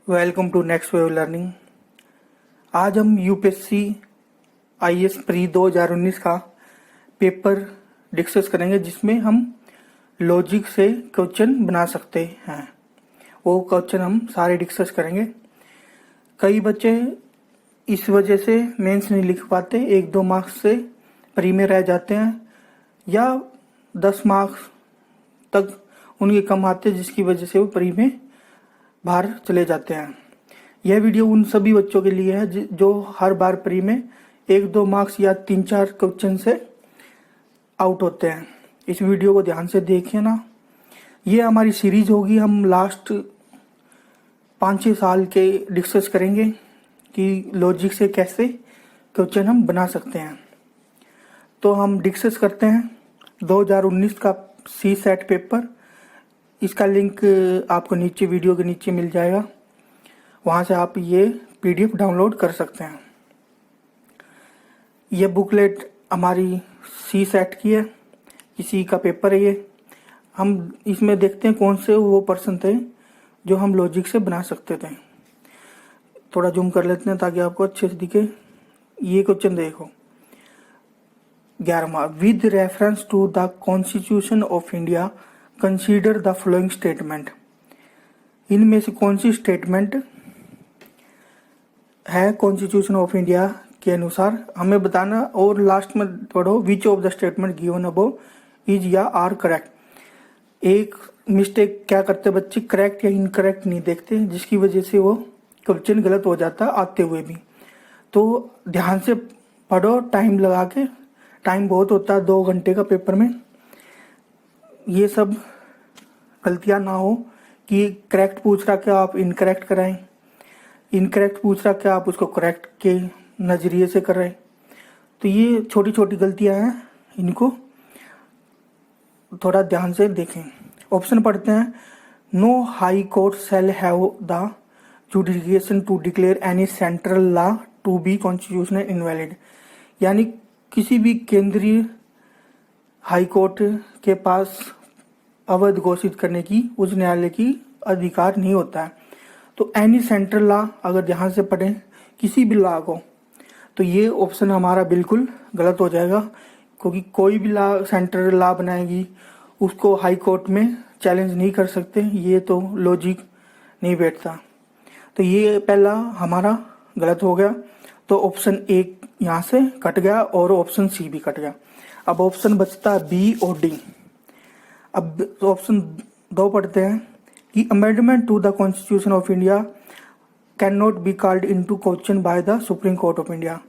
Welcome to next way of learning. आज हम UPSC IAS pre 2019 का पेपर डिस्कस करेंगे जिसमें हम लॉजिक से क्वेश्चन बना सकते हैं। वो क्वेश्चन हम सारे डिस्कस करेंगे। कई बच्चे इस वजह से मेंस नहीं लिख पाते, 1-2 मार्क्स से प्री में रह जाते हैं या 10 मार्क्स तक उनके कम आते हैं, जिसकी वजह से वो प्री में बाहर चले जाते हैं। यह वीडियो उन सभी बच्चों के लिए है जो हर बार प्री में 1-2 मार्क्स या 3-4 क्वेश्चन से आउट होते हैं। इस वीडियो को ध्यान से देखिए ना। ये हमारी सीरीज होगी, हम लास्ट 5-6 साल के डिस्कस करेंगे कि लॉजिक से कैसे क्वेश्चन हम बना सकते हैं। तो हम डिस्कस करते हैं 2019 का सी सेट पेपर। इसका लिंक आपको नीचे वीडियो के नीचे मिल जाएगा, वहाँ से आप ये पीडीएफ डाउनलोड कर सकते हैं। ये बुकलेट हमारी सी सेट की है, इसी का पेपर है ये। हम इसमें देखते हैं कौन से वो पर्सन थे जो हम लॉजिक से बना सकते थे। थोड़ा जूम कर लेते हैं ताकि आपको अच्छे से दिखे। ये क्वेश्चन देखो, 11वां, with reference to the constitution of India consider the following statement. इनमें से कौन सी स्टेटमेंट है कॉन्स्टिट्यूशन ऑफ इंडिया के अनुसार हमें बताना। और लास्ट में पढ़ो, which of the statement given above is या आर करेक्ट। एक मिस्टेक क्या करते बच्चे, करेक्ट या इनकरेक्ट नहीं देखते, जिसकी वजह से वो क्वेश्चन गलत हो जाता आते हुए भी। तो ध्यान से पढ़ो, टाइम लगा के। टाइम बहुत होता है 2 घंटे का पेपर में। ये सब गलतियां ना हो कि करेक्ट पूछ रहा क्या आप इनकरेक्ट कराएं, इनकरेक्ट पूछ रहा क्या आप उसको करेक्ट के नज़रिए से कर रहे हैं। तो ये छोटी छोटी गलतियां हैं, इनको थोड़ा ध्यान से देखें। ऑप्शन पढ़ते हैं। No high court shall have the jurisdiction to declare any central law to be constitutional invalid. यानी किसी भी केंद्रीय हाई कोर्ट के पास अवैध घोषित करने की उच्च न्यायालय की अधिकार नहीं होता है। तो एनी सेंट्रल लॉ, अगर ध्यान से पढ़ें किसी भी लॉ को, तो ये ऑप्शन हमारा बिल्कुल गलत हो जाएगा, क्योंकि कोई भी लॉ सेंट्रल लॉ बनाएगी उसको हाई कोर्ट में चैलेंज नहीं कर सकते। ये तो लॉजिक नहीं बैठता। तो ये पहला हमारा गलत हो गया। तो ऑप्शन 1 यहाँ से कट गया और ऑप्शन सी भी कट गया। अब ऑप्शन बचता है बी और डी। अब ऑप्शन 2 पढ़ते हैं कि amendment to the constitution of India can not be called into question by the Supreme Court of India.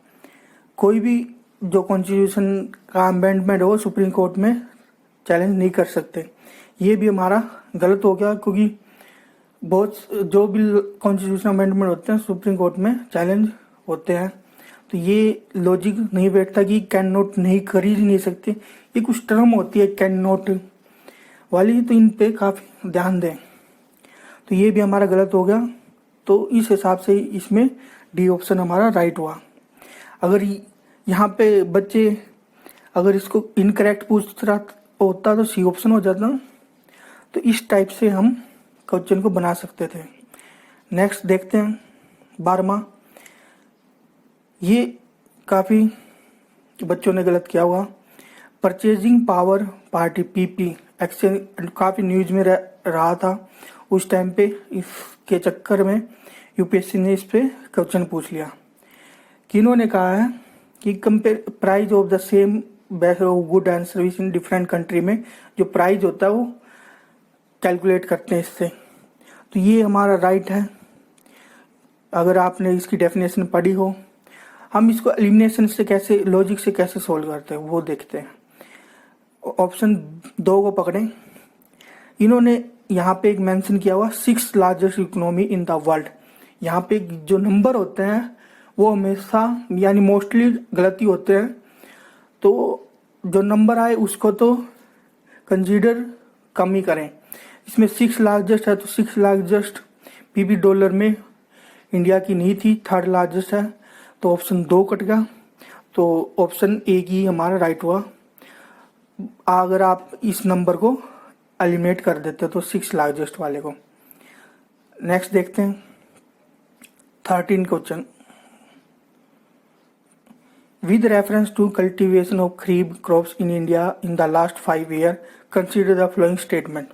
कोई भी जो कॉन्स्टिट्यूशन का अमेंडमेंट हो सुप्रीम कोर्ट में चैलेंज नहीं कर सकते। ये भी हमारा गलत हो गया, क्योंकि बहुत जो भी कॉन्स्टिट्यूशन अमेंडमेंट होते हैं सुप्रीम कोर्ट में चैलेंज होते हैं। तो ये लॉजिक नहीं बैठता कि कैन नॉट नहीं कर ही नहीं सकते। ये कुछ टर्म होती है कैन नॉट वाली, तो इन पे काफ़ी ध्यान दें। तो ये भी हमारा गलत हो गया। तो इस हिसाब से इसमें डी ऑप्शन हमारा राइट हुआ। अगर यहाँ पे बच्चे अगर इसको इनकरेक्ट पूछ रहा होता तो सी ऑप्शन हो जाता। तो इस टाइप से हम क्वेश्चन को बना सकते थे। नेक्स्ट देखते हैं 12वां। ये काफ़ी बच्चों ने गलत किया हुआ। Purchasing power party PP exchange काफ़ी न्यूज में रहा था उस टाइम पे। इसके चक्कर में यूपीएससी ने इस पे क्वेश्चन पूछ लिया। किन्होंने कहा है कि compare price of the same best of good and service in different country में जो प्राइस होता है वो कैलकुलेट करते हैं इससे। तो ये हमारा राइट है। अगर आपने इसकी डेफिनेशन पढ़ी हो, हम इसको एलिमिनेशन से कैसे, लॉजिक से कैसे सोल्व करते हैं वो देखते हैं। ऑप्शन 2 को पकड़ें। इन्होंने यहाँ पे एक मेंशन किया हुआ 6 largest economy in the world. यहाँ पे जो नंबर होते हैं वो हमेशा यानी मोस्टली गलती होते हैं। तो जो नंबर आए उसको तो कंसीडर कम ही करें। इसमें 6 लार्जेस्ट है तो 6 लार्जेस्ट पीबी डॉलर में इंडिया की नहीं थी, 3rd लार्जेस्ट है। तो ऑप्शन 2 कट गया। तो ऑप्शन 1 ही हमारा राइट हुआ। अगर आप इस नंबर को एलिमिनेट कर देते तो 6 लार्जेस्ट वाले को। नेक्स्ट देखते हैं 13 question, with reference to cultivation of kharif crops in India in the last 5 years, consider the following statement.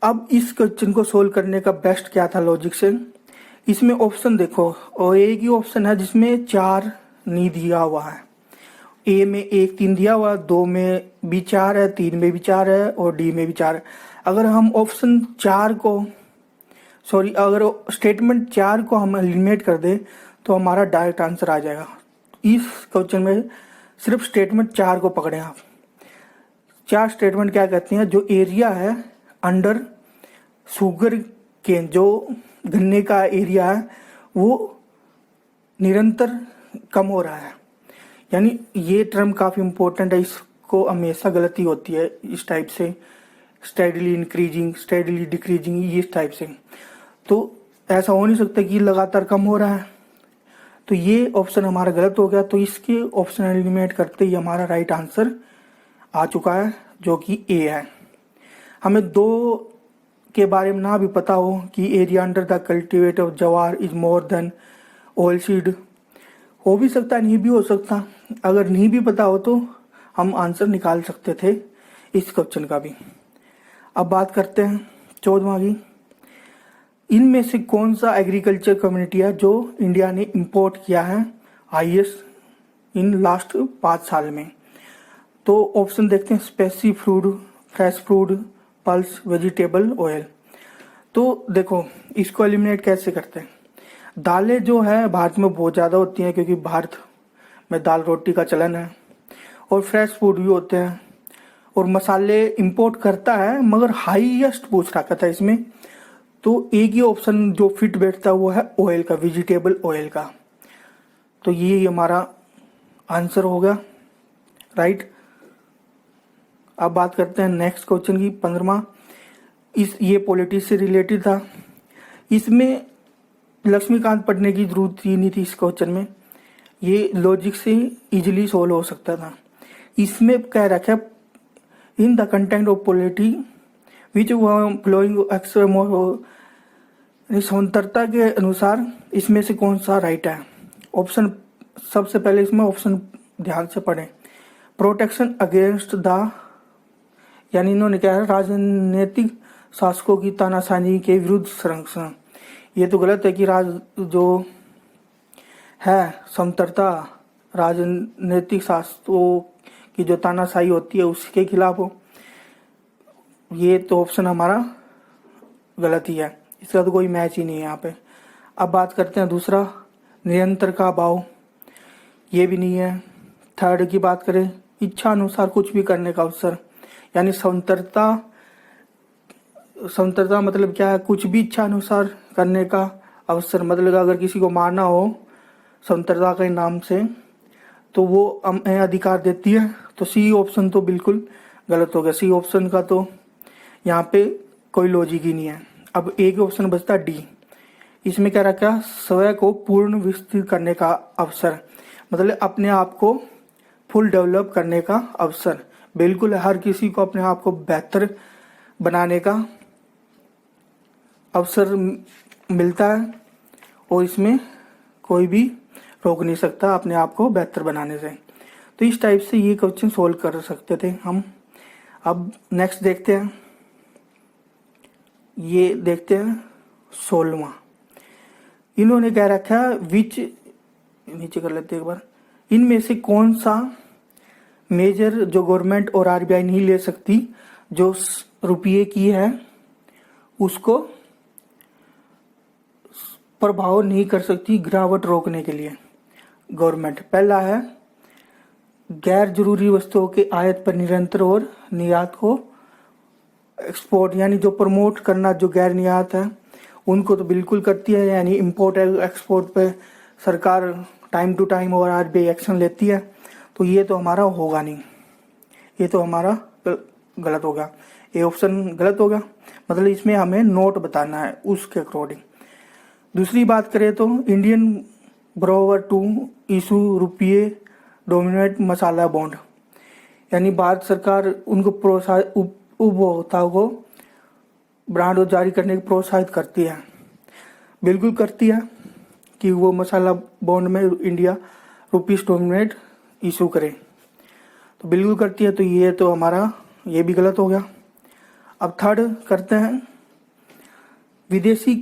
अब इस क्वेश्चन को सोल्व करने का बेस्ट क्या था लॉजिक से, इसमें ऑप्शन देखो और एक ही ऑप्शन है जिसमें 4 नहीं दिया हुआ है। ए में 1 3 दिया हुआ, 2 में भी 4 है, 3 में भी 4 है और डी में भी 4 है। अगर हम ऑप्शन 4 को अगर स्टेटमेंट 4 को हम एलिमिनेट कर दें तो हमारा डायरेक्ट आंसर आ जाएगा। इस क्वेश्चन में सिर्फ स्टेटमेंट 4 को पकड़े आप। 4 स्टेटमेंट क्या कहती हैं, जो एरिया है अंडर शुगर केन, जो गन्ने का एरिया है वो निरंतर कम हो रहा है। यानी ये टर्म काफ़ी इंपॉर्टेंट है, इसको हमेशा गलती होती है इस टाइप से, स्टेडीली इंक्रीजिंग, स्टेडीली डिक्रीजिंग, इस टाइप से। तो ऐसा हो नहीं सकता कि लगातार कम हो रहा है। तो ये ऑप्शन हमारा गलत हो गया, तो इसके ऑप्शन एलिमिनेट करते ही हमारा राइट आंसर आ चुका है जो कि ए है। हमें 2 के बारे में ना भी पता हो कि area under the cultivate of jowar is more than oil seed, हो भी सकता है, नहीं भी हो सकता। अगर नहीं भी पता हो तो हम आंसर निकाल सकते थे इस क्वेश्चन का भी। अब बात करते हैं 14वां की, इनमें से कौन सा एग्रीकल्चर कम्युनिटी है जो इंडिया ने इंपोर्ट किया है हाईएस्ट इन लास्ट 5 साल में। तो ऑप्शन देखते हैं, spicy food, fresh food, pulse, vegetable oil. तो देखो इसको एलिमिनेट कैसे करते हैं। दालें जो है भारत में बहुत ज़्यादा होती हैं क्योंकि भारत में दाल रोटी का चलन है, और फ्रेश फूड भी होते हैं, और मसाले इंपोर्ट करता है, मगर हाईएस्ट पूछ रखा था इसमें। तो एक ही ऑप्शन जो फिट बैठता है वो है ऑयल का, वेजिटेबल ऑयल का। तो ये हमारा आंसर हो गया राइट। अब बात करते हैं नेक्स्ट क्वेश्चन की, 15वां। ये पॉलिटिक्स से रिलेटेड था, इसमें लक्ष्मीकांत पढ़ने की जरूरत ही नहीं थी इस क्वेश्चन में, ये लॉजिक से इजीली सोल्व हो सकता था। इसमें कह रखा है, in the content of polity which flowing समांतरता के अनुसार इसमें से कौन सा राइट है। ऑप्शन सबसे पहले इसमें ऑप्शन ध्यान से पढ़ें। प्रोटेक्शन अगेंस्ट द, यानी इन्होंने क्या है, राजनीतिक शासकों की तानाशाही के विरुद्ध संरक्षण। ये तो गलत है कि जो है समतरता राजनीतिक शासकों की जो तानाशाही होती है उसके खिलाफ हो। ये तो ऑप्शन हमारा गलत ही है, इसका तो कोई मैच ही नहीं है यहाँ पे। अब बात करते हैं दूसरा, निरंतर का अभाव, ये भी नहीं है। थर्ड की बात करें, इच्छा अनुसार कुछ भी करने का अवसर, यानी समतरता मतलब क्या है, कुछ भी इच्छा अनुसार करने का अवसर। मतलब अगर किसी को मारना हो समतरता के नाम से तो वो हमें अधिकार देती है। तो सी ऑप्शन तो बिल्कुल गलत हो गया, सी ऑप्शन का तो यहाँ पे कोई लॉजिक ही नहीं है। अब एक ऑप्शन बचता डी, इसमें क्या रखा, स्वयं को पूर्ण विकसित करने का अवसर, मतलब अपने आप को फुल डेवलप करने का अवसर। बिल्कुल हर किसी को अपने आप को बेहतर बनाने का अवसर मिलता है और इसमें कोई भी रोक नहीं सकता अपने आप को बेहतर बनाने से। तो इस टाइप से ये क्वेश्चन सोल्व कर सकते थे हम। अब नेक्स्ट देखते हैं, ये देखते हैं 16वां। इन्होंने क्या रखा है, विच, नीचे कर लेते एक बार, इनमें से कौन सा मेजर जो गवर्नमेंट और आरबीआई नहीं ले सकती, जो रुपये की है उसको प्रभाव नहीं कर सकती गिरावट रोकने के लिए गवर्नमेंट। पहला है गैर जरूरी वस्तुओं के आयात पर निरंतर और निर्यात को एक्सपोर्ट, यानी जो प्रमोट करना, जो गैर निर्यात है उनको तो बिल्कुल करती है, यानी इंपोर्ट एक्सपोर्ट पे सरकार टाइम टू टाइम और आरबीआई एक्शन लेती है। तो ये तो हमारा होगा नहीं, ये तो हमारा गलत होगा, ये ऑप्शन गलत होगा। मतलब इसमें हमें नोट बताना है उसके अकॉर्डिंग। दूसरी बात करें तो इंडियन ब्रोवर टू इशू रुपये डोमिनेट मसाला बॉन्ड, यानी भारत सरकार उनको उपभोक्ताओं को ब्रांड जारी करने की प्रोत्साहित करती है। बिल्कुल करती है कि वो मसाला बॉन्ड में इंडिया रुपीस डोमिनेट इशू करे, तो बिल्कुल करती है। तो ये तो हमारा ये भी गलत हो गया। अब थर्ड करते हैं, विदेशी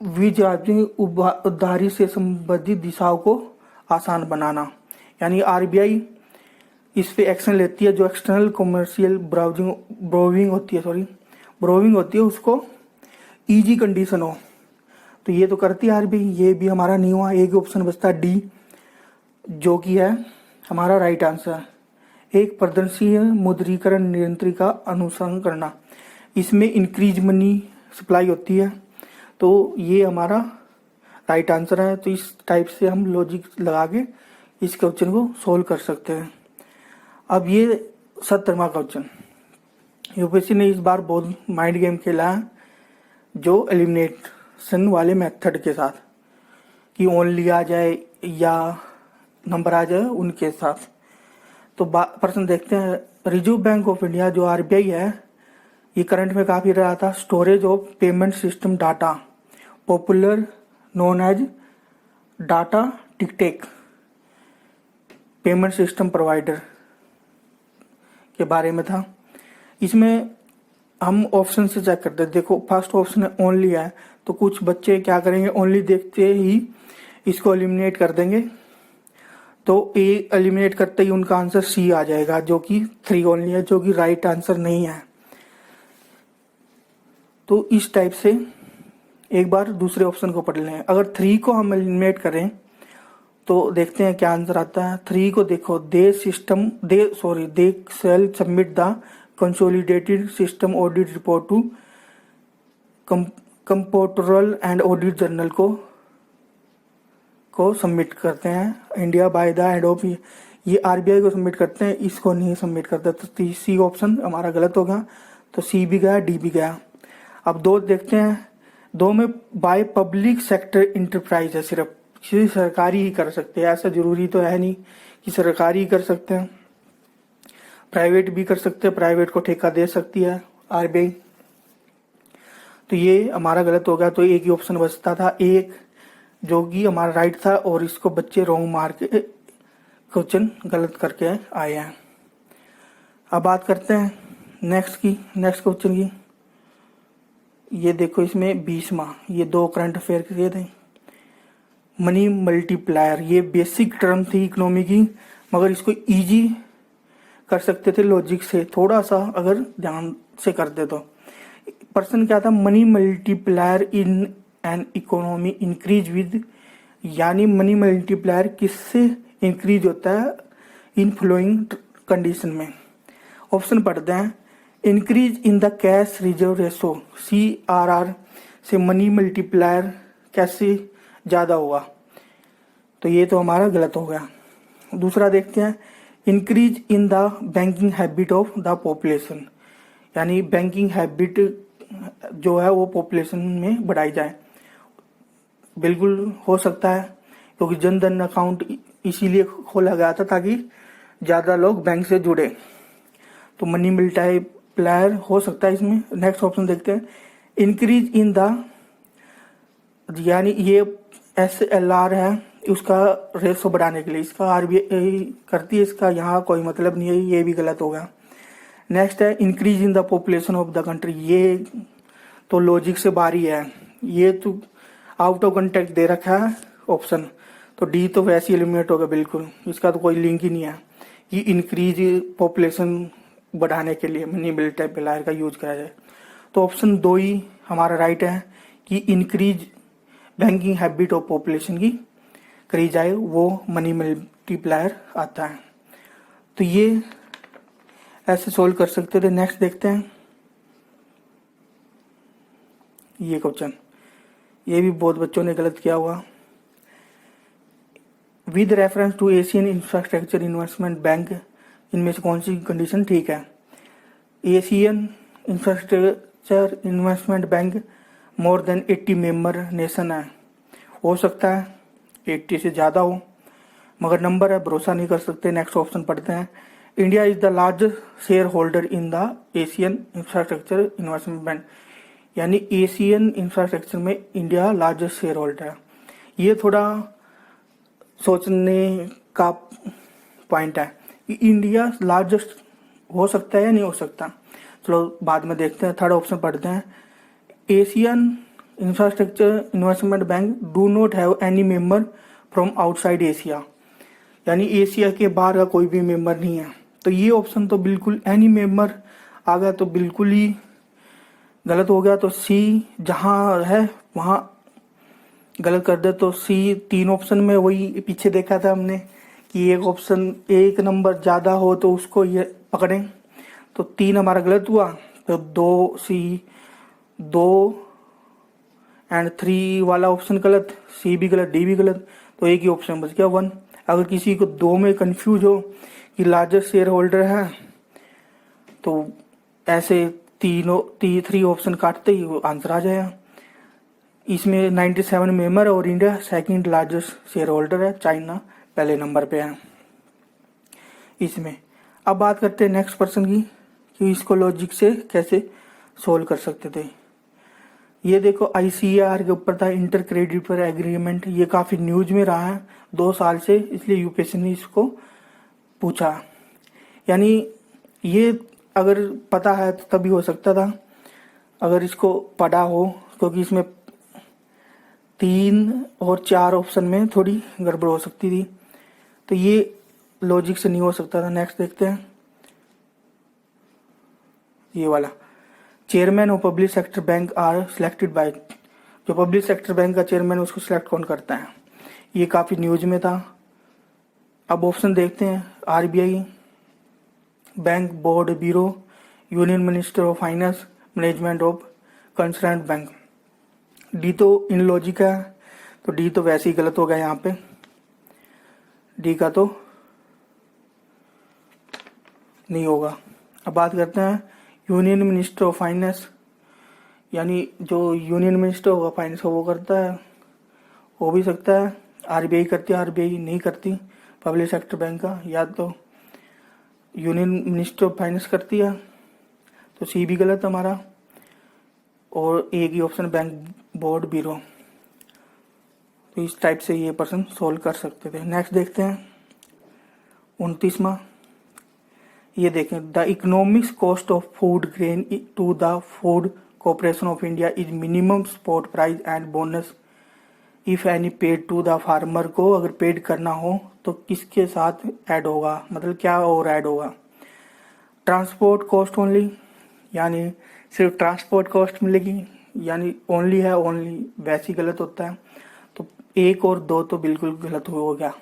विजाती उधारी से संबंधित दिशाओं को आसान बनाना, यानी आरबीआई इस पे एक्शन लेती है। जो एक्सटर्नल कमर्शियल ब्रोविंग होती है उसको इजी कंडीशन हो, तो ये तो करती है आरबीआई। ये भी हमारा नहीं हुआ। एक ऑप्शन बचता है डी, जो कि है हमारा राइट आंसर। एक प्रदर्शनीय मुद्रीकरण नियंत्रण का अनुसरण करना, इसमें इंक्रीज मनी सप्लाई होती है, तो ये हमारा राइट आंसर है। तो इस टाइप से हम लॉजिक लगा के इस क्वेश्चन को सोल्व कर सकते हैं। अब ये 70वां क्वेश्चन, यूपीएससी ने इस बार बहुत माइंड गेम खेला है, जो एलिमिनेशन वाले मेथड के साथ, कि ओनली आ जाए या नंबर आ जाए उनके साथ। तो प्रश्न देखते हैं। रिजर्व बैंक ऑफ इंडिया जो आरबीआई है, ये करंट में काफी रहा था। Storage of payment system data, popular known as data टिकटेक पेमेंट सिस्टम प्रोवाइडर के बारे में था। इसमें हम ऑप्शन से चेक करते हैं। देखो फर्स्ट ऑप्शन है ओनली है, तो कुछ बच्चे क्या करेंगे, ओनली देखते ही इसको एलिमिनेट कर देंगे, तो ए एलिमिनेट करते ही उनका आंसर सी आ जाएगा, जो कि 3 ओनली है, जो कि राइट आंसर नहीं है। तो इस टाइप से एक बार दूसरे ऑप्शन को पढ़ लें। अगर 3 को हम एलिमिनेट करें तो देखते हैं क्या आंसर आता है। 3 को देखो, they shall submit the consolidated system audit report to comptroller and audit general को सबमिट करते हैं India by the end of, ये आरबीआई को सबमिट करते हैं, इसको नहीं सबमिट करते। तो सी ऑप्शन हमारा गलत होगा, तो सी भी गया, डी भी गया। अब 2 देखते हैं। 2 में बाय पब्लिक सेक्टर इंटरप्राइज है, सिर्फ सरकारी ही कर सकते हैं। ऐसा जरूरी तो है नहीं कि सरकारी ही कर सकते हैं, प्राइवेट भी कर सकते हैं, प्राइवेट को ठेका दे सकती है आरबीआई। तो ये हमारा गलत हो गया। तो एक ही ऑप्शन बचता था, एक, जो कि हमारा राइट था, और इसको बच्चे रॉन्ग मार के क्वेश्चन गलत करके आए हैं। अब बात करते हैं नेक्स्ट क्वेश्चन की। ये देखो, इसमें 20वां, ये 2 करंट अफेयर के थे। मनी मल्टीप्लायर, ये बेसिक टर्म थी इकोनॉमी की, मगर इसको इजी कर सकते थे लॉजिक से, थोड़ा सा अगर ध्यान से करते तो। प्रश्न क्या था, money multiplier in an economy increase with, यानी मनी मल्टीप्लायर किससे इंक्रीज होता है इन फ्लोइंग कंडीशन में। ऑप्शन पढ़ते हैं। Increase in the cash reserve ratio, CRR से मनी मल्टीप्लायर कैसे ज्यादा हुआ, तो ये तो हमारा गलत हो गया। दूसरा देखते हैं, increase in the banking habit of the population, यानी बैंकिंग हैबिट जो है वो पॉपुलेशन में बढ़ाई जाए। बिल्कुल हो सकता है, क्योंकि जन धन अकाउंट इसीलिए खोला गया था ताकि ज्यादा लोग बैंक से जुड़े, तो मनी मल्टीप्लायर हो सकता है इसमें। नेक्स्ट ऑप्शन देखते हैं। इंक्रीज इन द, यानी ये SLR है, उसका रेशो बढ़ाने के लिए, इसका आरबीआई करती है, इसका यहाँ कोई मतलब नहीं है, ये भी गलत होगा। नेक्स्ट है increase in the population of the country, ये तो लॉजिक से बाहरी है, ये तो आउट ऑफ कंटेक्ट दे रखा है ऑप्शन, तो डी तो वैसे ही एलिमिनेट होगा बिल्कुल, इसका तो कोई लिंक ही नहीं है। ये इंक्रीज पॉपुलेशन बढ़ाने के लिए मनी मल्टीप्लायर का यूज करा जाए, तो ऑप्शन 2 ही हमारा राइट है कि increase banking habit of population की करी जाए, वो मनी मल्टीप्लायर आता है। तो ये ऐसे सोल्व कर सकते थे। नेक्स्ट देखते हैं ये क्वेश्चन, ये भी बहुत बच्चों ने गलत किया हुआ। With reference to Asian Infrastructure Investment Bank, इनमें से कौन सी कंडीशन ठीक है। Asian Infrastructure Investment Bank more than 80 member nation है, हो सकता है 80 से ज़्यादा हो, मगर नंबर है, भरोसा नहीं कर सकते। नेक्स्ट ऑप्शन पढ़ते हैं। India is the largest share holder in the Asian Infrastructure Investment bank, यानी एशियन इंफ्रास्ट्रक्चर में इंडिया लार्जेस्ट शेयर होल्डर है। ये थोड़ा सोचने का पॉइंट है कि इंडिया लार्जेस्ट हो सकता है या नहीं हो सकता। चलो बाद में देखते हैं। थर्ड ऑप्शन पढ़ते हैं। Asian Infrastructure Investment bank do not have any member from outside Asia, यानी एशिया के बाहर का कोई भी मेंबर नहीं है। तो ये ऑप्शन तो बिल्कुल एनी मेंबर आ गया तो बिल्कुल ही गलत हो गया। तो सी जहाँ है वहाँ गलत कर दे। तो सी, तीन ऑप्शन में वही पीछे देखा था हमने कि एक ऑप्शन एक नंबर ज़्यादा हो तो उसको ये पकड़ें। तो 3 हमारा गलत हुआ। तो 2 सी, 2 एंड 3 वाला ऑप्शन गलत, सी भी गलत, डी भी गलत। तो एक ही ऑप्शन बच गया 1। अगर किसी को 2 में कंफ्यूज हो कि लार्जेस्ट शेयर होल्डर है तो ऐसे 3 ऑप्शन काटते ही आंसर आ जाएगा। इसमें 97 मेंबर है और India second largest share holder है, चाइना पहले नंबर पे है इसमें। अब बात करते हैं नेक्स्ट पर्सन की कि इसको लॉजिक से कैसे सोल्व कर सकते थे। ये देखो ICAR के ऊपर था, इंटर क्रेडिटर एग्रीमेंट। ये काफ़ी न्यूज में रहा है 2 साल से, इसलिए यूपीएससी ने इसको पूछा। यानी ये अगर पता है तो तभी हो सकता था अगर इसको पढ़ा हो, क्योंकि इसमें 3 और 4 ऑप्शन में थोड़ी गड़बड़ हो सकती थी। तो ये लॉजिक से नहीं हो सकता था। नेक्स्ट देखते हैं ये वाला। Chairman of public sector bank are selected by, जो पब्लिक सेक्टर बैंक का चेयरमैन उसको सिलेक्ट कौन करता है, ये काफ़ी न्यूज में था। अब ऑप्शन देखते हैं। RBI, bank board bureau, union minister of finance, management of concern bank. D तो इन लॉजिक है, तो डी तो वैसे ही गलत हो गया यहाँ पे। डी का तो नहीं होगा। अब बात करते हैं यूनियन मिनिस्टर ऑफ फाइनेंस, यानी जो यूनियन मिनिस्टर होगा फाइनेंस का वो करता है, हो भी सकता है। RBI करती है, RBI नहीं करती पब्लिक सेक्टर बैंक का, या तो यूनियन मिनिस्टर ऑफ फाइनेंस करती है। तो सी भी गलत हमारा, और एक ही ऑप्शन बैंक बोर्ड ब्यूरो। तो इस टाइप से ये पर्सन सोल्व कर सकते थे। नेक्स्ट देखते हैं 29वां। ये देखें, the economics cost of food grain to the Food Corporation of India is minimum spot price and bonus if any paid to the farmer. को अगर पेड करना हो तो किसके साथ ऐड होगा, मतलब क्या और ऐड होगा। ट्रांसपोर्ट कॉस्ट ओनली, यानी सिर्फ ट्रांसपोर्ट कॉस्ट मिलेगी, यानी ओनली है, ओनली वैसे ही गलत होता है। तो 1 और 2 तो बिल्कुल गलत हो गया,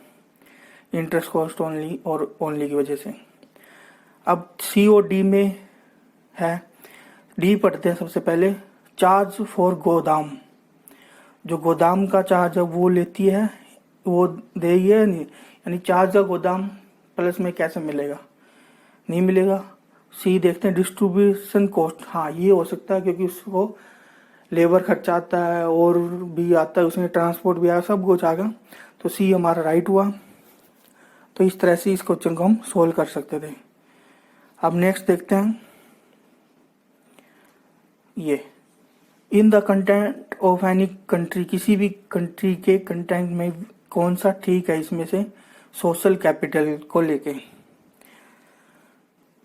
इंटरेस्ट कॉस्ट ओनली और ओनली की वजह से। अब सी और डी में है। डी पढ़ते हैं सबसे पहले। चार्ज फॉर गोदाम, जो गोदाम का चार्ज है वो लेती है, वो देगी है नहीं, यानी चार्ज का गोदाम प्लस में कैसे मिलेगा, नहीं मिलेगा। सी देखते हैं डिस्ट्रीब्यूशन कॉस्ट, हाँ ये हो सकता है क्योंकि उसको लेबर खर्चा आता है और भी आता है, उसमें ट्रांसपोर्ट भी आया, सब कुछ आ गया। तो सी हमारा राइट हुआ। तो इस तरह से इस क्वेश्चन को हम सोल्व कर सकते थे। अब नेक्स्ट देखते हैं ये, इन the content of any country, किसी भी कंट्री के कंटेंट में कौन सा ठीक है इसमें से सोशल कैपिटल को लेके।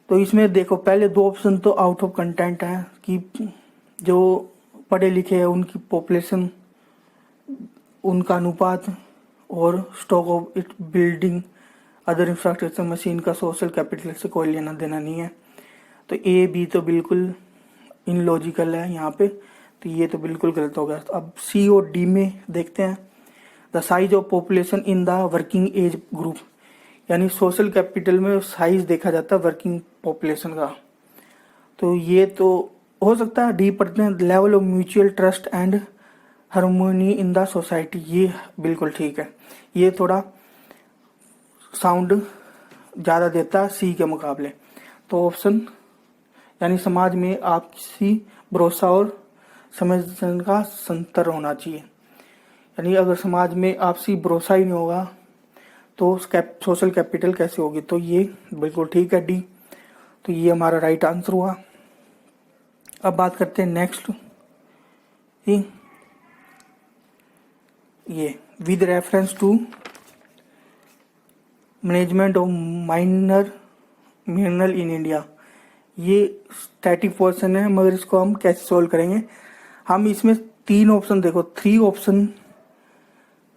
तो इसमें देखो पहले 2 ऑप्शन तो आउट ऑफ कंटेंट है कि जो पढ़े लिखे हैं उनकी पॉपुलेशन, उनका अनुपात और stock of it building other infrastructure machine का सोशल कैपिटल से कोई लेना देना नहीं है। तो ए बी तो बिल्कुल इनलॉजिकल है यहाँ पे, तो ये तो बिल्कुल गलत हो गया। अब सी और डी में देखते हैं। The size of population in the working age group, यानी सोशल कैपिटल में साइज देखा जाता है वर्किंग पॉपुलेशन का। तो ये तो हो सकता है डी पढ़ते हैं। Level of mutual trust and harmony in the society, ये बिल्कुल ठीक है। ये थोड़ा साउंड ज़्यादा देता है सी के मुकाबले। तो ऑप्शन, यानी समाज में आपसी भरोसा और समझन का संतर होना चाहिए। यानी अगर समाज में आपसी भरोसा ही नहीं होगा तो सोशल कैपिटल कैसे होगी। तो ये बिल्कुल ठीक है डी। तो ये हमारा राइट आंसर हुआ। अब बात करते हैं नेक्स्ट See, ये with reference to management of minor mineral in India, ये स्टैटिक पोर्शन है, मगर इसको हम कैसे सोल्व करेंगे। हम इसमें 3 ऑप्शन, देखो 3 ऑप्शन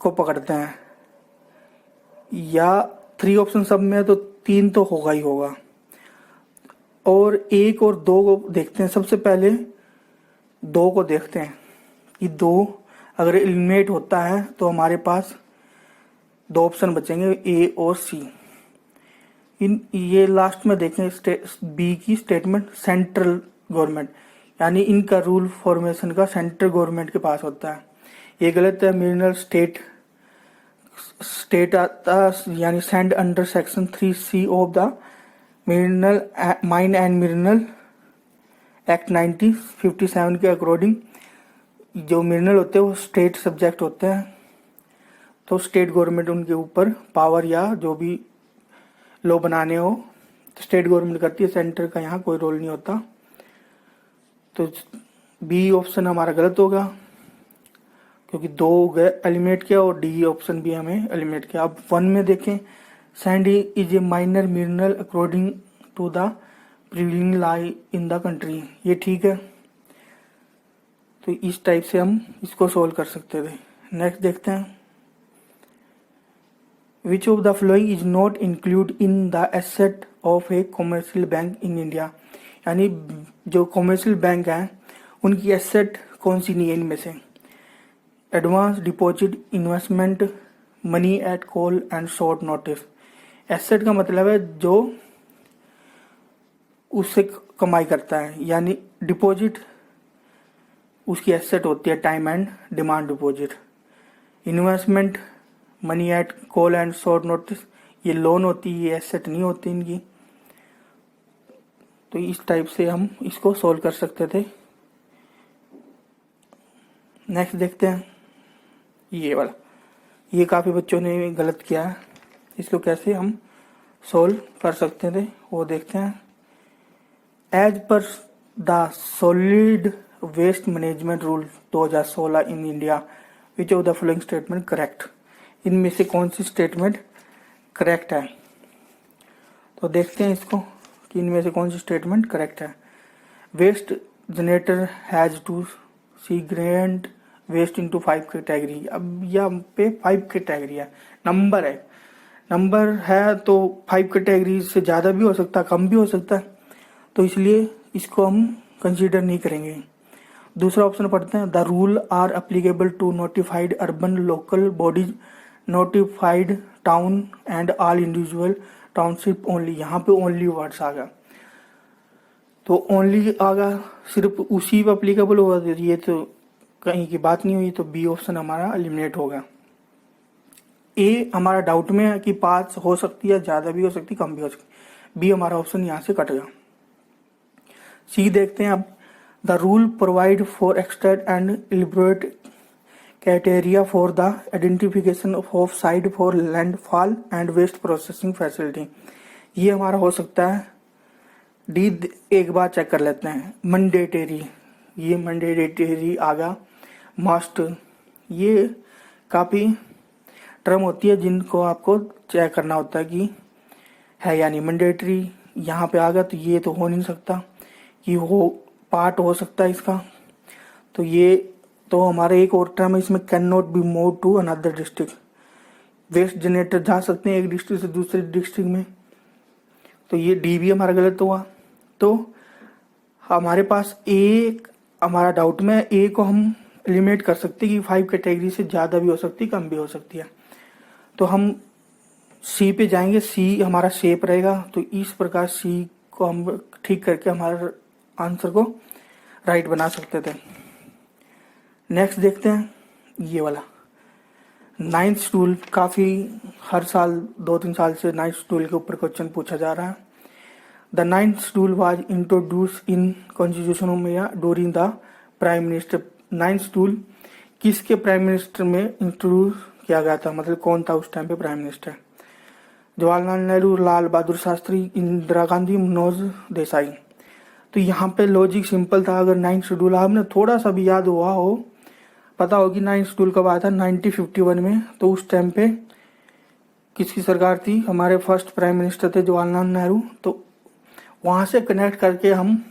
को पकड़ते हैं, या 3 ऑप्शन सब में तो 3 तो होगा ही होगा, और 1 और 2 को देखते हैं। सबसे पहले 2 को देखते हैं कि 2 अगर एलिमिनेट होता है तो हमारे पास 2 ऑप्शन बचेंगे, ए और सी। ये लास्ट में देखें बी की स्टेटमेंट, सेंट्रल गवर्नमेंट, यानी इनका रूल फॉर्मेशन का सेंट्रल गवर्नमेंट के पास होता है। ये गलत है। मिनरल स्टेट आता यानी send under section 3C of the mineral mine and mineral act 1957 के अकॉर्डिंग जो मिनरल होते हैं वो स्टेट सब्जेक्ट होते हैं, तो स्टेट गवर्नमेंट उनके ऊपर पावर या जो भी लॉ बनाने हो स्टेट गवर्नमेंट करती है, सेंटर का यहाँ कोई रोल नहीं होता। तो बी ऑप्शन हमारा गलत होगा क्योंकि 2 एलिमिनेट किया और डी ऑप्शन भी हमें एलिमिनेट किया। अब 1 में देखें, sand is a minor mineral according to the prevailing law in the country, ये ठीक है। तो इस टाइप से हम इसको सोल्व कर सकते थे। नेक्स्ट देखते हैं, विच of the following is not include in the asset of a commercial bank in India, यानी जो कॉमर्शियल बैंक हैं उनकी एसेट कौन सी नहीं है इनमें से। Advance deposit, investment, money at call and short notice. Asset का मतलब है जो उससे कमाई करता है, यानी डिपॉजिट उसकी एसेट होती है, time and demand deposit. Investment, money at call and short notice, ये लोन होती है, ये एसेट नहीं होती इनकी। तो इस टाइप से हम इसको सोल्व कर सकते थे। नेक्स्ट देखते हैं, ये वाला, ये काफ़ी बच्चों ने गलत किया है, इसको कैसे हम सोल्व कर सकते थे वो देखते हैं। As per the solid waste management rule 2016 in India, which of the following statement correct, इनमें से कौन सी स्टेटमेंट करेक्ट है। तो देखते हैं इसको कि इनमें से कौन सी स्टेटमेंट करेक्ट है। Waste generator has to segregate waste into 5 category. अब यहाँ पे 5 कैटेगरी है, नंबर है तो 5 कैटेगरी से ज़्यादा भी हो सकता है, कम भी हो सकता है, तो इसलिए इसको हम कंसीडर नहीं करेंगे। दूसरा ऑप्शन पढ़ते हैं, the rule are applicable to notified urban local bodies, notified town and all individual township only. यहाँ पे ओनली वर्ड्स आ गया, तो ओनली आगा सिर्फ उसी पे अप्लीकेबल होगा, ये तो कहीं की बात नहीं हुई, तो बी ऑप्शन हमारा एलिमिनेट होगा। ए हमारा डाउट में है कि 5 हो सकती है, ज़्यादा भी हो सकती, कम भी हो सकती, बी हमारा ऑप्शन यहाँ से कट गया। सी देखते हैं अब, the rule provide for extend and elaborate criteria for the identification of site for landfill and waste processing facility, ये हमारा हो सकता है। डी एक बार चेक कर लेते हैं, मैंडेटरी, ये मैंडेटरी आगा, मस्ट, ये काफ़ी टर्म होती है जिनको आपको चेक करना होता है कि है या नहीं। मैंडेटरी यहाँ पे आ गया, तो ये तो हो नहीं सकता कि हो पार्ट हो सकता है इसका, तो ये तो हमारे एक और टर्म है इसमें, can not be move to another district. Waste generator जा सकते हैं एक डिस्ट्रिक्ट से दूसरे डिस्ट्रिक्ट में, तो ये डी भी हमारा गलत हुआ। तो हमारे पास एक हमारा डाउट में, ए को हम एलिमिनेट कर सकते हैं कि 5 कैटेगरी से ज़्यादा भी हो सकती है, कम भी हो सकती है। तो हम सी पे जाएंगे, सी हमारा शेप रहेगा, तो इस प्रकार सी को हम ठीक करके हमारे आंसर को राइट बना सकते थे। नेक्स्ट देखते हैं, ये वाला 9th शेड्यूल, काफ़ी हर साल 2-3 साल से 9th शेड्यूल के ऊपर क्वेश्चन पूछा जा रहा है। The 9th schedule was introduce in constitution of India during the prime minister. 9th schedule किसके प्राइम मिनिस्टर में इंट्रोड्यूस किया गया था, मतलब कौन था उस टाइम पे प्राइम मिनिस्टर। जवाहरलाल नेहरू, लाल बहादुर शास्त्री, इंदिरा गांधी, मनोज देसाई। तो यहाँ पे लॉजिक सिंपल था, अगर 9th शेड्यूल आपने थोड़ा सा भी याद हुआ हो पता होगी 9 शेड्यूल कब आया था, 1951 में। तो उस टाइम पे किसकी सरकार थी, हमारे फर्स्ट प्राइम मिनिस्टर थे जवाहरलाल नेहरू। तो वहाँ से कनेक्ट करके हम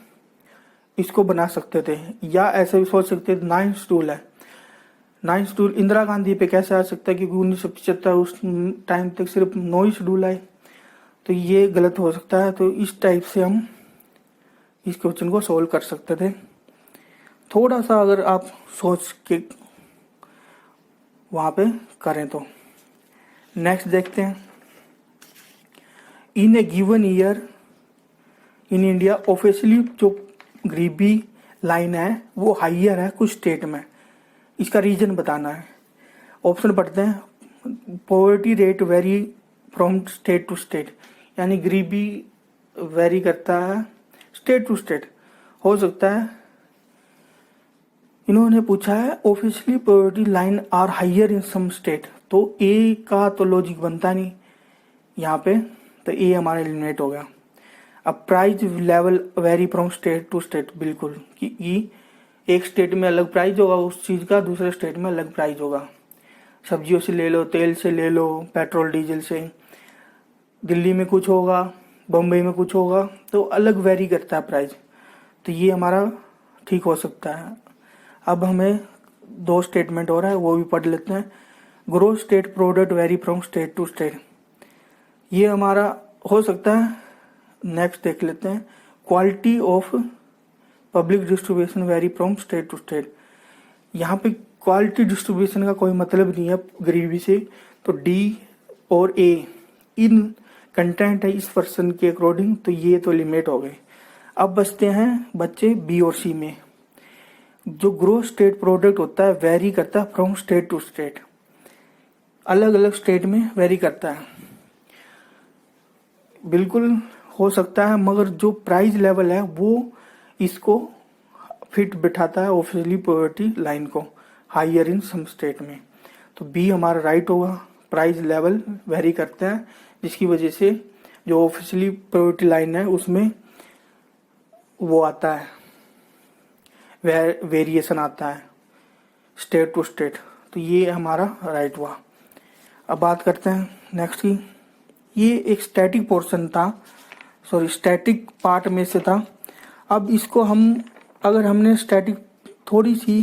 इसको बना सकते थे, या ऐसे भी सोच सकते थे 9 शेड्यूल है, 9 शेड्यूल इंदिरा गांधी पे कैसे आ सकता है, क्योंकि 1975 उस टाइम तक सिर्फ 9 ही शेड्यूल आए, तो ये गलत हो सकता है। तो इस टाइप से हम इस क्वेश्चन को सोल्व कर सकते थे। थोड़ा सा अगर आप सोच के वहाँ पे करें तो। नेक्स्ट देखते हैं, in a given year in India officially जो गरीबी लाइन है वो हाइयर है कुछ स्टेट में, इसका रीजन बताना है। ऑप्शन पढ़ते हैं, poverty rate vary from state to state, यानी गरीबी वेरी करता है स्टेट टू स्टेट। हो सकता है इन्होंने पूछा है officially poverty line are higher in some state, तो ए का तो लॉजिक बनता नहीं यहाँ पे, तो ए हमारा एलिमिनेट हो गया। अब price level vary from state to state, बिल्कुल कि एक स्टेट में अलग प्राइस होगा उस चीज़ का, दूसरे स्टेट में अलग प्राइस होगा। सब्जियों से ले लो, तेल से ले लो, पेट्रोल डीजल से, दिल्ली में कुछ होगा, बम्बई में कुछ होगा, तो अलग वेरी करता है प्राइस। तो ये हमारा ठीक हो सकता है। अब हमें 2 स्टेटमेंट हो रहा है वो भी पढ़ लेते हैं। Gross state product vary from state to state, ये हमारा हो सकता है। नेक्स्ट देख लेते हैं, quality of public distribution vary from state to state, यहाँ पे क्वालिटी डिस्ट्रीब्यूशन का कोई मतलब नहीं है गरीबी से, तो डी और ए इन कंटेंट है इस पर्सन के अकॉर्डिंग, तो ये तो लिमिट हो गए। अब बचते हैं बच्चे बी और सी में। जो ग्रोस स्टेट प्रोडक्ट होता है वेरी करता है फ्रॉम स्टेट टू स्टेट, अलग अलग स्टेट में वेरी करता है, बिल्कुल हो सकता है, मगर जो प्राइस लेवल है वो इसको फिट बिठाता है ऑफिशियली पॉवर्टी लाइन को, हाइयर इन सम स्टेट में। तो बी हमारा राइट होगा, प्राइस लेवल वेरी करता है जिसकी वजह से जो ऑफिशियली पॉवर्टी लाइन है उसमें वो आता है, वेरिएशन आता है स्टेट टू स्टेट, तो ये हमारा राइट हुआ। अब बात करते हैं नेक्स्ट की। ये एक स्टैटिक पोर्शन था, सॉरी स्टैटिक पार्ट में से था। अब इसको हम, अगर हमने स्टैटिक थोड़ी सी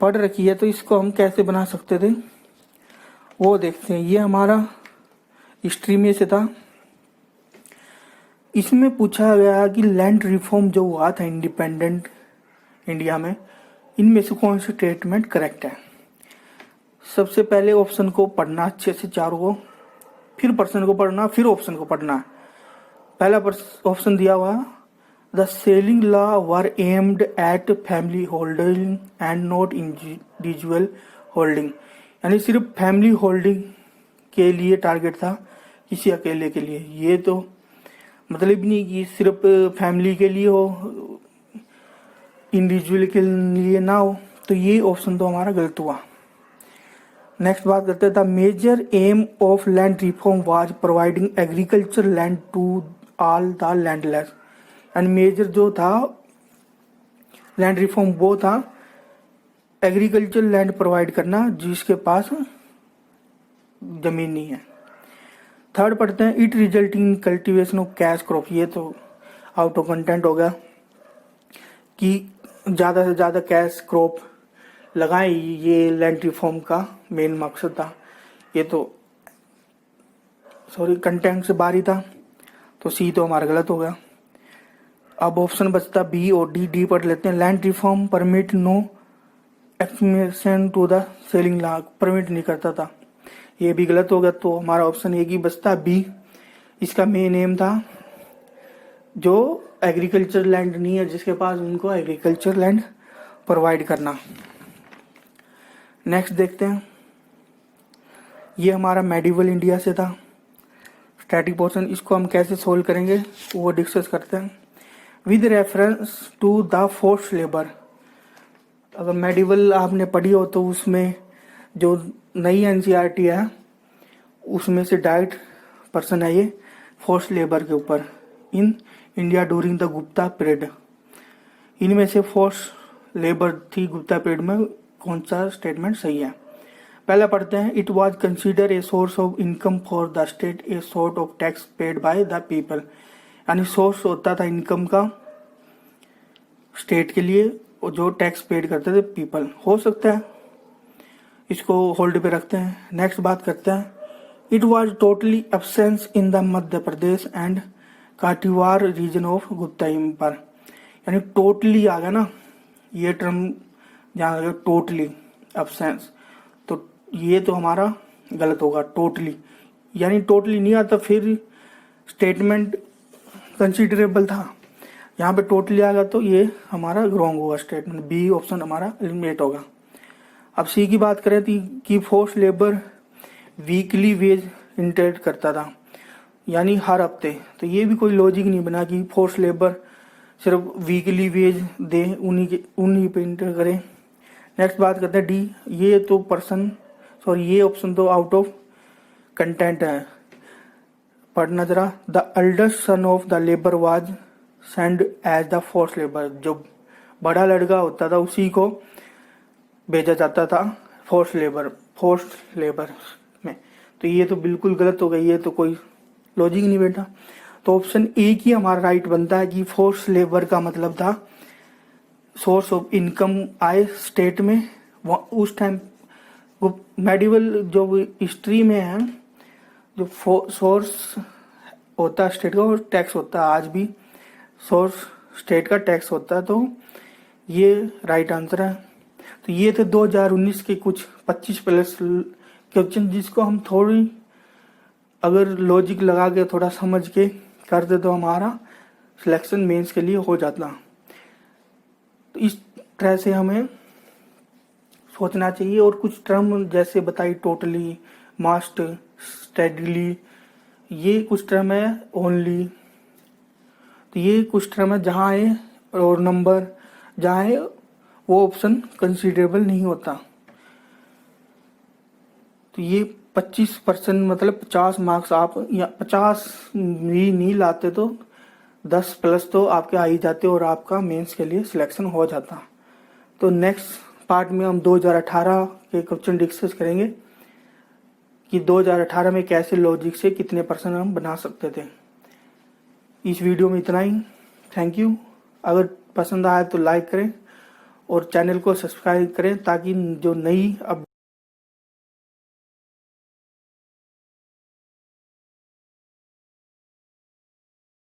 पढ़ रखी है तो इसको हम कैसे बना सकते थे वो देखते हैं। ये हमारा हिस्ट्री में से था, इसमें पूछा गया कि लैंड रिफॉर्म जो हुआ था इंडिपेंडेंट इंडिया में, इनमें से कौन सी स्टेटमेंट करेक्ट है। सबसे पहले ऑप्शन को पढ़ना अच्छे से चारों को, फिर पर्सन को पढ़ना, फिर ऑप्शन को पढ़ना। पहला ऑप्शन दिया हुआ, the ceiling law were aimed at family holding and not individual holding, यानी सिर्फ फैमिली होल्डिंग के लिए टारगेट था, किसी अकेले के लिए। ये तो मतलब नहीं कि सिर्फ फैमिली के लिए हो, इंडिविजुअल के लिए ना हो, तो ये ऑप्शन तो हमारा गलत हुआ। नेक्स्ट बात करते हैं, the major aim of land reform was providing agriculture land to all the landless, and major जो था लैंड रिफॉर्म वो था एग्रीकल्चर लैंड प्रोवाइड करना जिसके पास जमीन नहीं है। थर्ड पढ़ते हैं, it result in cultivation of cash crop, ये तो आउट ऑफ कंटेंट हो गया कि ज़्यादा से ज़्यादा कैश क्रॉप लगाएं, ये लैंड रिफॉर्म का मेन मकसद था। ये तो सॉरी कंटेंट से बाहर ही था, तो सी तो हमारा गलत हो गया। अब ऑप्शन बचता बी और डी। डी पढ़ लेते हैं, land reform permit no exemption to the ceiling law, permit नहीं करता था, ये भी गलत हो गया। तो हमारा ऑप्शन एक ही बचता बी, इसका मेन एम था जो एग्रीकल्चर लैंड नहीं है जिसके पास, उनको एग्रीकल्चर लैंड प्रोवाइड करना। नेक्स्ट देखते हैं, ये हमारा मेडिवल इंडिया से था स्टैटिक पोर्शन, इसको हम कैसे सोल्व करेंगे वो डिस्कस करते हैं। With reference to the force labour, अगर मेडिवल आपने पढ़ी हो तो उसमें जो नई एनसीईआरटी है उसमें से डायरेक्ट पर्सन है ये फोर्स लेबर के ऊपर in India during the Gupta period. इनमें से फोर्स लेबर थी गुप्ता पीरियड में कौन सा स्टेटमेंट सही है। पहला पढ़ते हैं, it was consider a source of income for the state a sort of tax paid by the people, यानी सोर्स होता था इनकम का स्टेट के लिए जो टैक्स पेड करते थे पीपल। हो सकता है, इसको होल्ड पे रखते हैं। नेक्स्ट बात करते हैं, it was totally absence in the Madhya Pradesh and Kathiawar region of Gupta empire, यानी टोटली आ गया ना, ये टर्म जहाँ गया टोटली एब्सेंस, तो ये तो हमारा गलत होगा। टोटली यानी टोटली नहीं आता फिर स्टेटमेंट कंसिडरेबल था, यहाँ पे टोटली आ गया तो ये हमारा रॉन्ग होगा स्टेटमेंट, बी ऑप्शन हमारा एलिमिनेट होगा। अब सी की बात करें तो कि force labour weekly wage interact करता था, यानी हर हफ्ते, तो ये भी कोई लॉजिक नहीं बना कि फोर्स लेबर सिर्फ वीकली वेज दे, उन्हीं पे इंटर करें। नेक्स्ट बात करते हैं डी, ये तो पर्सन सॉरी ये ऑप्शन तो आउट ऑफ कंटेंट है, पढ़ना जरा। The eldest son of the labour was send as the force labour, जो बड़ा लड़का होता था उसी को भेजा जाता था फोर्स लेबर में, तो ये तो बिल्कुल गलत हो गई, ये तो कोई लॉजिक नहीं बैठा। तो ऑप्शन ए की हमारा राइट बनता है कि फोर्स लेबर का मतलब था सोर्स ऑफ इनकम आए स्टेट में। उस टाइम मेडिवल जो हिस्ट्री में है, जो सोर्स होता है स्टेट का वो टैक्स होता है, आज भी सोर्स स्टेट का टैक्स होता है, तो ये राइट आंसर है। तो ये थे 2019 के कुछ 25 प्लस क्वेश्चन, जिसको हम थोड़ी अगर लॉजिक लगा के थोड़ा समझ के कर दे तो हमारा सिलेक्शन मेंस के लिए हो जाता। तो इस तरह से हमें सोचना चाहिए। और कुछ टर्म जैसे बताई टोटली, मस्ट, स्टेडली, ये कुछ टर्म है ओनली, तो ये कुछ टर्म है जहाँ है और नंबर जहाँ है वो ऑप्शन कंसीडरेबल नहीं होता। तो ये 25% मतलब 50 मार्क्स आप या 50 भी नहीं लाते तो 10 प्लस तो आपके आ ही जाते और आपका मेंस के लिए सिलेक्शन हो जाता। तो नेक्स्ट पार्ट में हम 2018 के क्वेश्चन डिस्कस करेंगे कि 2018 में कैसे लॉजिक से कितने परसेंट हम बना सकते थे। इस वीडियो में इतना ही, थैंक यू। अगर पसंद आया तो लाइक करें और चैनल को सब्सक्राइब करें ताकि जो नई